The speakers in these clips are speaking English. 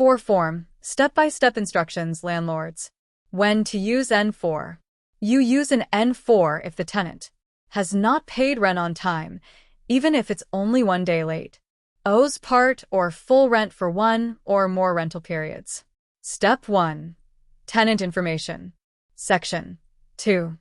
N4 form, step-by-step instructions, landlords. When to use N4. You use an N4 if the tenant has not paid rent on time, even if it's only 1 day late, owes part or full rent for 1 or more rental periods. Step 1. Tenant information. Section 2.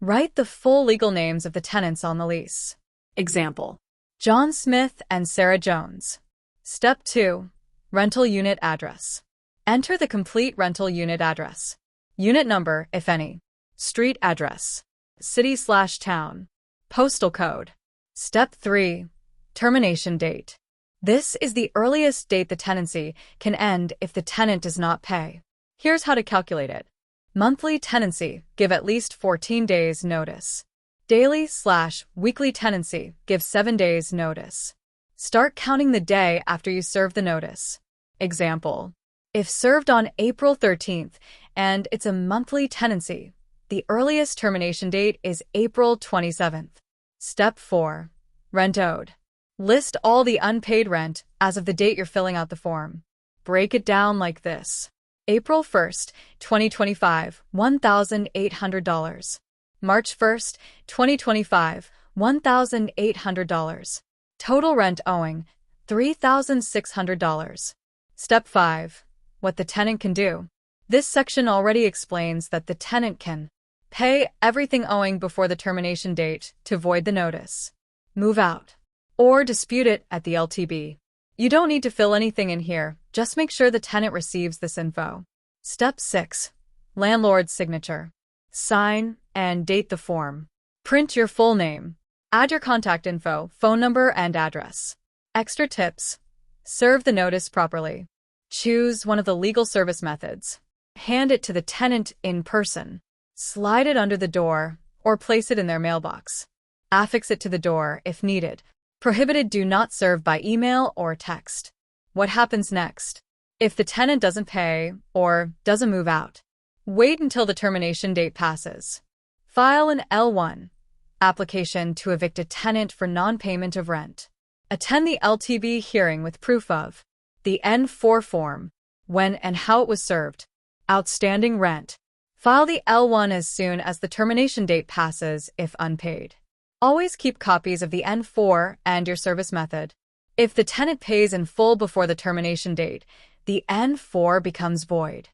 Write the full legal names of the tenants on the lease. Example: John Smith and Sarah Jones. Step 2. Rental unit address. Enter the complete rental unit address. Unit number, if any. Street address. City/town. Postal code. Step 3. Termination date. This is the earliest date the tenancy can end if the tenant does not pay. Here's how to calculate it. Monthly tenancy, give at least 14 days notice. Daily/weekly tenancy, give 7 days notice. Start counting the day after you serve the notice. Example: if served on April 13th and it's a monthly tenancy, the earliest termination date is April 27th. Step 4. Rent owed. List all the unpaid rent as of the date you're filling out the form. Break it down like this. April 1st, 2025, $1,800. March 1st, 2025, $1,800. Total rent owing, $3,600. Step 5. What the tenant can do. This section already explains that the tenant can pay everything owing before the termination date to void the notice, move out, or dispute it at the LTB. You don't need to fill anything in here, just make sure the tenant receives this info. Step 6. Landlord's signature. Sign and date the form. Print your full name. Add your contact info, phone number, and address. Extra tips. Serve the notice properly. Choose one of the legal service methods. Hand it to the tenant in person. Slide it under the door, or place it in their mailbox. Affix it to the door if needed. Prohibited: do not serve by email or text. What happens next? If the tenant doesn't pay or doesn't move out, wait until the termination date passes. File an L1, application to evict a tenant for non-payment of rent. Attend the LTB hearing with proof of the N4 form, when and how it was served, outstanding rent. File the L1 as soon as the termination date passes if unpaid. Always keep copies of the N4 and your service method. If the tenant pays in full before the termination date, the N4 becomes void.